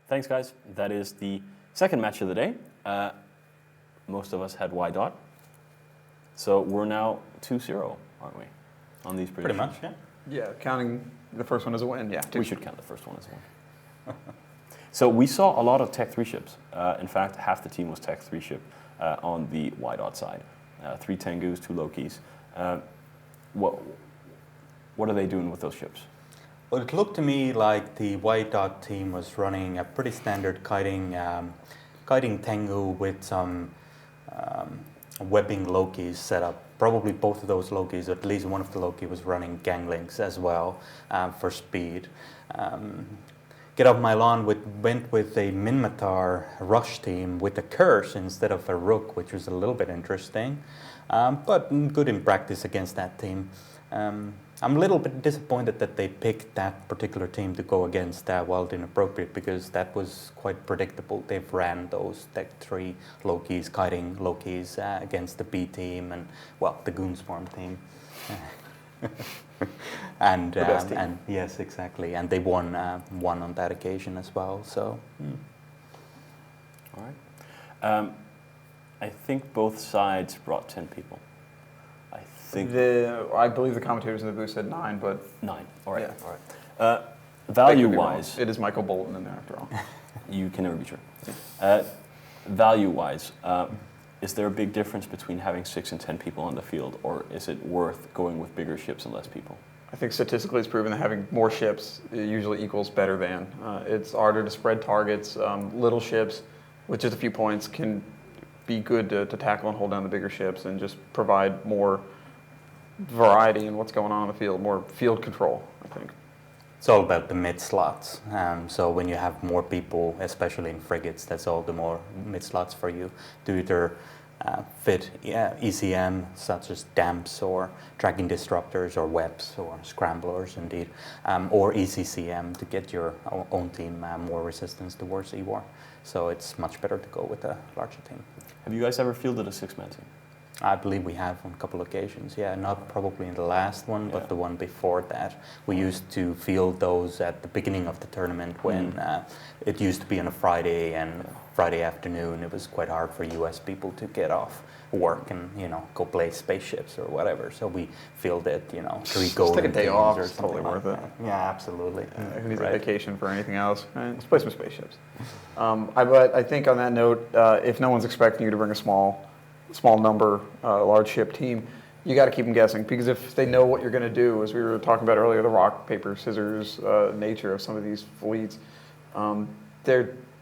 Thanks, guys. That is the second match of the day. Most of us had Y dot. So we're now 2-0, aren't we, on these predictions? Pretty much, yeah. Yeah, counting the first one as a win, yeah. We should count the first one as one. So we saw a lot of Tech 3 ships. In fact, half the team was Tech 3 ship on the Y dot side. 3 Tengus, 2 Lokis. What are they doing with those ships? Well, it looked to me like the White Dot team was running a pretty standard kiting Tengu with some webbing Lokis set up. Probably both of those Lokis, at least one of the Loki was running ganglinks as well for speed. Get Off My Lawn went with a Minmatar rush team with a curse instead of a rook, which was a little bit interesting, but good in practice against that team. I'm a little bit disappointed that they picked that particular team to go against Wild Inappropriate, because that was quite predictable. They've ran those Tech 3 Lokis, kiting Lokis against the B team and, well, the Goonswarm team. and yes, exactly. And they won on that occasion as well. So, All right. I think both sides brought 10 people. I believe the commentators in the booth said 9, but 9. All right. Yeah. All right. Value-wise, it is Michael Bolton in there after all. you can never be sure. Value-wise, is there a big difference between having 6 and 10 people on the field, or is it worth going with bigger ships and less people? I think statistically it's proven that having more ships usually equals better than. It's harder to spread targets. Little ships with just a few points can be good to tackle and hold down the bigger ships and just provide more variety in what's going on in the field, more field control, I think. It's all about the mid slots. So when you have more people, especially in frigates, that's all the more mid slots for you to either fit ECM, such as damps or tracking disruptors or webs or scramblers indeed, or ECCM to get your own team more resistance towards E-War. So it's much better to go with a larger team. Have you guys ever fielded a 6-man team? I believe we have on a couple of occasions, yeah, not probably in the last one, but the one before that. We used to field those at the beginning of the tournament when it used to be on a Friday, and Friday afternoon it was quite hard for US people to get off work and, go play spaceships or whatever. So we fielded, 3 Just take a day off, it's totally worth it. Yeah, absolutely. Who needs a vacation for anything else? Right? Let's play some spaceships. But I think on that note, if no one's expecting you to bring a small number, large ship team, you got to keep them guessing, because if they know what you're going to do, as we were talking about earlier, the rock, paper, scissors nature of some of these fleets, if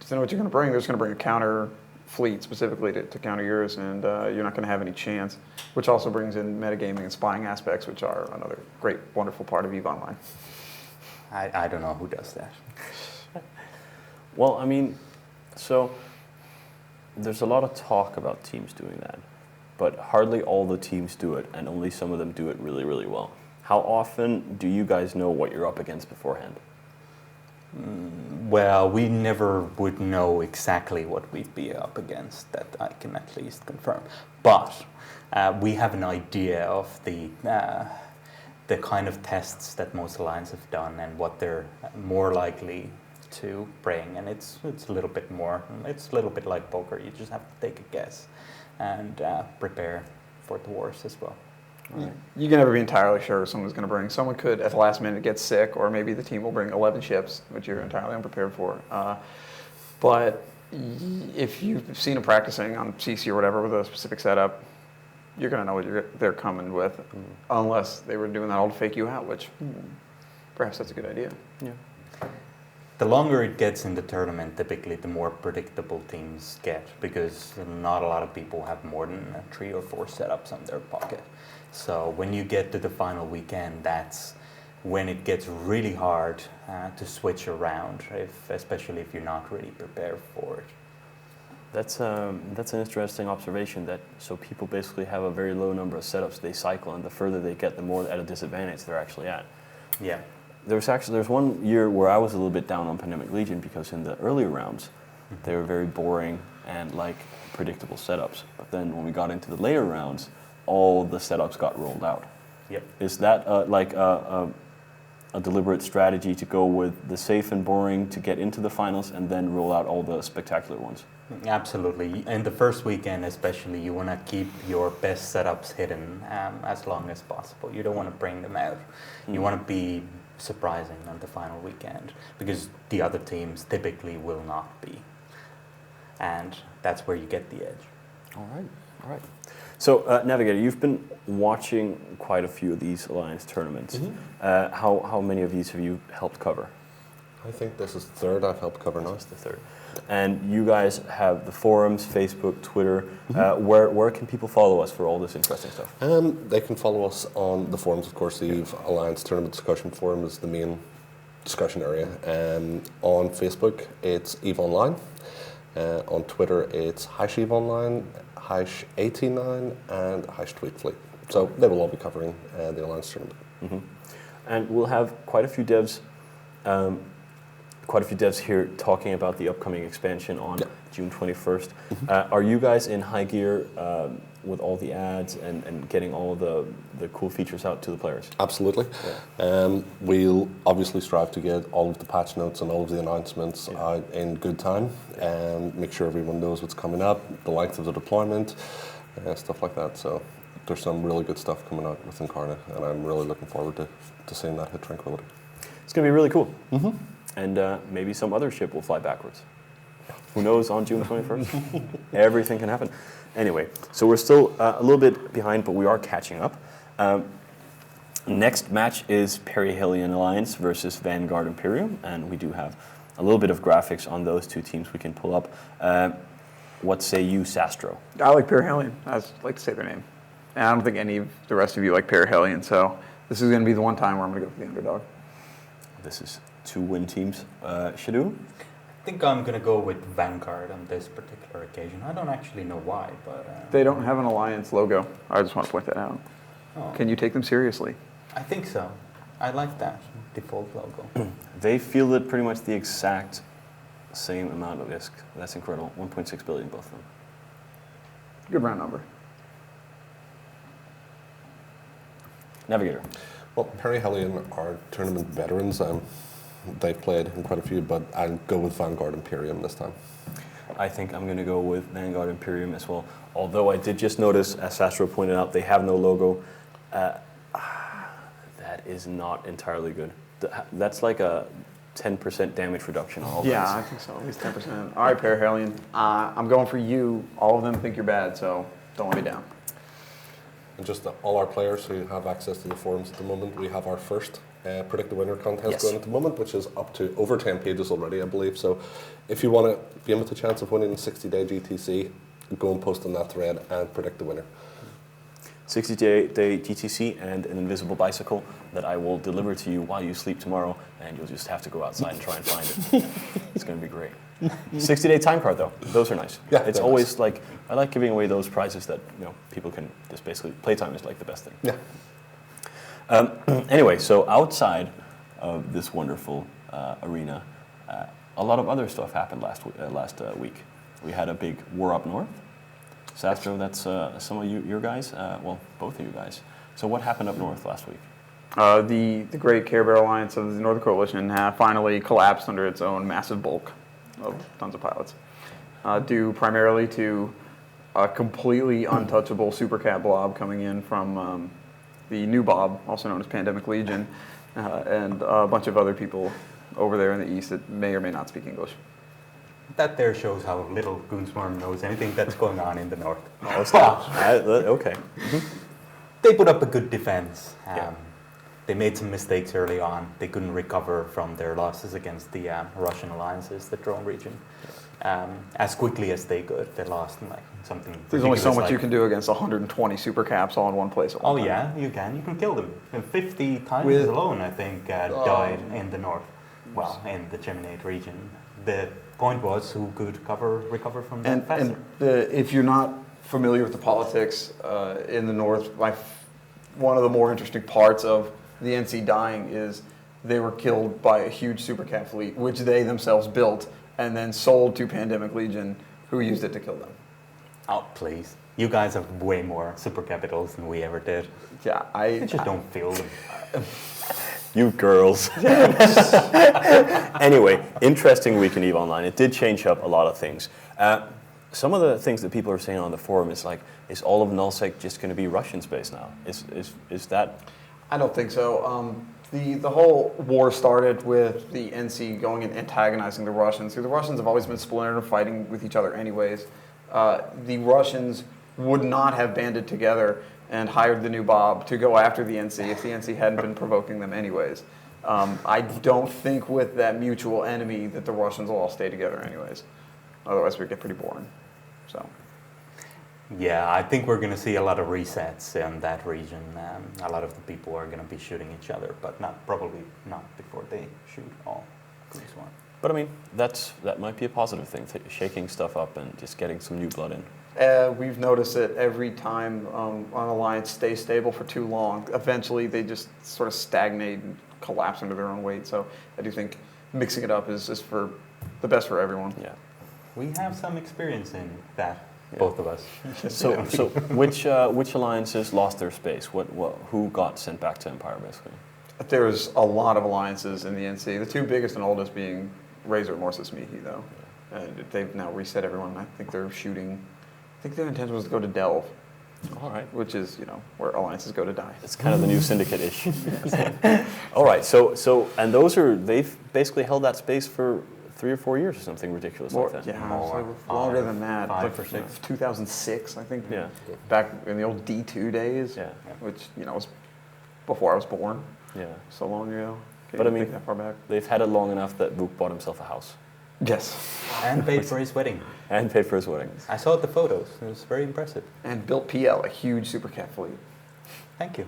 they know what you're going to bring, they're just going to bring a counter fleet specifically to counter yours, and you're not going to have any chance, which also brings in metagaming and spying aspects, which are another great, wonderful part of EVE Online. I don't know who does that. Well, so there's a lot of talk about teams doing that, but hardly all the teams do it, and only some of them do it really, really well. How often do you guys know what you're up against beforehand? Well, we never would know exactly what we'd be up against, that I can at least confirm. But we have an idea of the kind of tests that most alliances have done and what they're more likely to bring, and it's a little bit more. It's a little bit like poker. You just have to take a guess and prepare for the worst as well. Right. You can never be entirely sure what someone's going to bring. Someone could, at the last minute, get sick, or maybe the team will bring 11 ships, which you're entirely unprepared for. But if you've seen them practicing on CC or whatever with a specific setup, you're going to know what they're coming with, unless they were doing that all to fake you out, which perhaps that's a good idea. Yeah. The longer it gets in the tournament, typically the more predictable teams get, because not a lot of people have more than 3 or 4 setups on their pocket. So when you get to the final weekend, that's when it gets really hard to switch around, especially if you're not really prepared for it. That's an interesting observation. So people basically have a very low number of setups they cycle, and the further they get, the more at a disadvantage they're actually at. Yeah. There's one year where I was a little bit down on Pandemic Legion, because in the earlier rounds they were very boring and predictable setups. But then when we got into the later rounds, all the setups got rolled out. Yep. Is that a a deliberate strategy to go with the safe and boring to get into the finals and then roll out all the spectacular ones? Absolutely. In the first weekend especially, you want to keep your best setups hidden as long as possible. You don't want to bring them out. You want to be surprising on the final weekend because the other teams typically will not be. And that's where you get the edge. All right. So, Navigator, you've been watching quite a few of these Alliance tournaments. How many of these have you helped cover? I think this is the third I've helped cover now. This is the third. And you guys have the forums, Facebook, Twitter. Where can people follow us for all this interesting stuff? They can follow us on the forums, of course. The EVE Alliance Tournament Discussion Forum is the main discussion area. On Facebook, it's EVE Online. On Twitter, it's #EVE Online, #AT9, and #TweetFleet. So they will all be covering the Alliance Tournament. And we'll have quite a few devs here talking about the upcoming expansion on June 21st. Are you guys in high gear with all the ads and getting all the cool features out to the players? Absolutely. We'll obviously strive to get all of the patch notes and all of the announcements out in good time and make sure everyone knows what's coming up, the length of the deployment, stuff like that. So there's some really good stuff coming out with Incarnate, and I'm really looking forward to seeing that hit Tranquility. It's going to be really cool. And maybe some other ship will fly backwards. Who knows on June 21st? Everything can happen. Anyway, so we're still a little bit behind, but we are catching up. Next match is Perihelion Alliance versus Vanguard Imperium, and we do have a little bit of graphics on those two teams we can pull up. What say you, Sastro? I like Perihelion. I just like to say their name. And I don't think any of the rest of you like Perihelion, so this is going to be the one time where I'm going to go for the underdog. This is 2 win teams. Shadu? I think I'm going to go with Vanguard on this particular occasion. I don't actually know why, but... They don't have an Alliance logo. I just want to point that out. Oh. Can you take them seriously? I think so. I like that default logo. They fielded pretty much the exact same amount of ISK. That's incredible. 1.6 billion, both of them. Good round number. Navigator. Well, Perihelion are tournament veterans. They've played in quite a few, but I'll go with Vanguard Imperium this time. I think I'm going to go with Vanguard Imperium as well. Although I did just notice, as Sastro pointed out, they have no logo. That is not entirely good. That's like a 10% damage reduction on all Yeah, these. I think so. At least 10%. All right, Perihelion. I'm going for you. All of them think you're bad, so don't let me down. And just all our players who have access to the forums at the moment, we have our first Predict the Winner contest going at the moment, which is up to over 10 pages already, I believe. So if you want to be in with a chance of winning a 60-day GTC, go and post on that thread and predict the winner. 60-day GTC and an invisible bicycle that I will deliver to you while you sleep tomorrow, and you'll just have to go outside and try and find it. It's going to be great. 60-day time card, though. Those are nice. Yeah, it's always nice. Like, I like giving away those prizes that people can just basically, playtime is like the best thing. Yeah. Anyway, so outside of this wonderful arena, a lot of other stuff happened last week. We had a big war up north. Sastro, that's some of your guys, well, both of you guys. So what happened up north last week? The Great Care Bear Alliance of the Northern Coalition finally collapsed under its own massive bulk of tons of pilots, due primarily to a completely untouchable Super Cat blob coming in from the new Bob, also known as Pandemic Legion, and a bunch of other people over there in the east that may or may not speak English. That there shows how little Goonswarm knows anything that's going on in the north. Oh, it's not. Okay. They put up a good defense. They made some mistakes early on. They couldn't recover from their losses against the Russian alliances, the drone region, as quickly as they could. They lost like something. There's only so much you can do against 120 super caps all in one place. Oh yeah, you can. You can kill them. And 50 times alone, I think, died in the north. Well, in the Geminate region. The point was who could recover from that faster. And if you're not familiar with the politics in the north, one of the more interesting parts of the NC dying is they were killed by a huge super cat fleet, which they themselves built and then sold to Pandemic Legion, who used it to kill them. Oh, please. You guys have way more super capitals than we ever did. Yeah, I just don't feel them. You girls. Anyway, interesting week in EVE Online. It did change up a lot of things. Some of the things that people are saying on the forum is like, is all of nullsec just going to be Russian space now? Is that? I don't think so. The whole war started with the NC going and antagonizing the Russians. The Russians have always been splintered and fighting with each other anyways. The Russians would not have banded together and hired the new Bob to go after the NC if the NC hadn't been provoking them anyways. I don't think with that mutual enemy that the Russians will all stay together anyways. Otherwise we'd get pretty boring. So. Yeah, I think we're going to see a lot of resets in that region. A lot of the people are going to be shooting each other, but probably not before they shoot all Greece one. But I mean, that might be a positive thing, shaking stuff up and just getting some new blood in. We've noticed it every time an alliance stays stable for too long. Eventually, they just sort of stagnate and collapse under their own weight. So I do think mixing it up is for the best for everyone. Yeah. We have some experience in that, both of us. So which alliances lost their space? Who got sent back to Empire, basically? There's a lot of alliances in the NC. The two biggest and oldest being Razor and Morsis Mihi, though. And they've now reset everyone. I think they're shooting. I think their intention was to go to Delve. All right. Which is, where alliances go to die. It's kind of the new syndicate-ish. All right. So and they've basically held that space for 3 or 4 years or something ridiculous like that. Yeah, More. so longer than that. 5 or 6. 2006, I think. Yeah. Back in the old D2 days. Yeah. Which, was before I was born. Yeah. So long ago. Can't But I even mean, think that far back. they've had it long enough that Vuk bought himself a house. Yes. And paid for his wedding. And paid for his wedding. I saw the photos. It was very impressive. And built PL, a huge supercat fleet Thank you.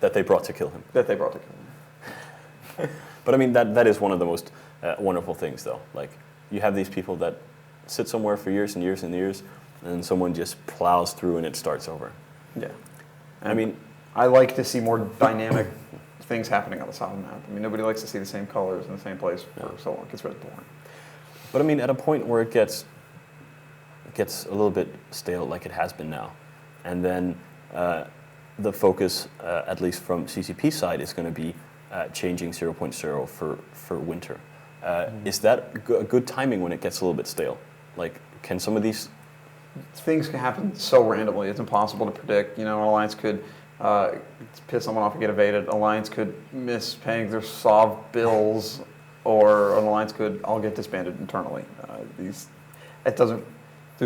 That they brought to kill him. that they brought to kill him. But I mean, that is one of the most wonderful things, though. Like, you have these people that sit somewhere for years and years and years, and then someone just plows through and it starts over. Yeah. I mean, I like to see more dynamic things happening on the solid map. I mean, nobody likes to see the same colors in the same place for so long. It gets really boring. but I mean, at a point where it gets a little bit stale, like it has been now, and then the focus, at least from CCP side, is going to be changing 0.0 for winter. Is that a good timing when it gets a little bit stale? Like, can some of these Things can happen so randomly. It's impossible to predict. An alliance could piss someone off and get evaded. Alliance could miss paying their SOV bills, or an alliance could all get disbanded internally. There's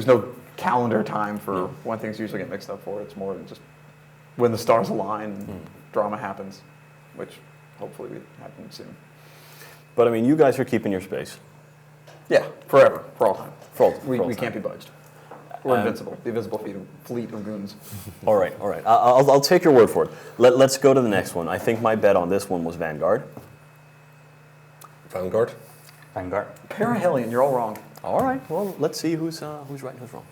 no calendar time for when things usually get mixed up for. It's more just when the stars align and drama happens, which hopefully will happen soon. But I mean, you guys are keeping your space. Yeah, forever, for all time. For all We time. can't be budged. We're invincible. The invisible fleet of goons. All right. I'll take your word for it. Let's go to the next one. I think my bet on this one was Vanguard. Vanguard. Vanguard. Perihelion, you're all wrong. All right. Well, let's see who's right and who's wrong.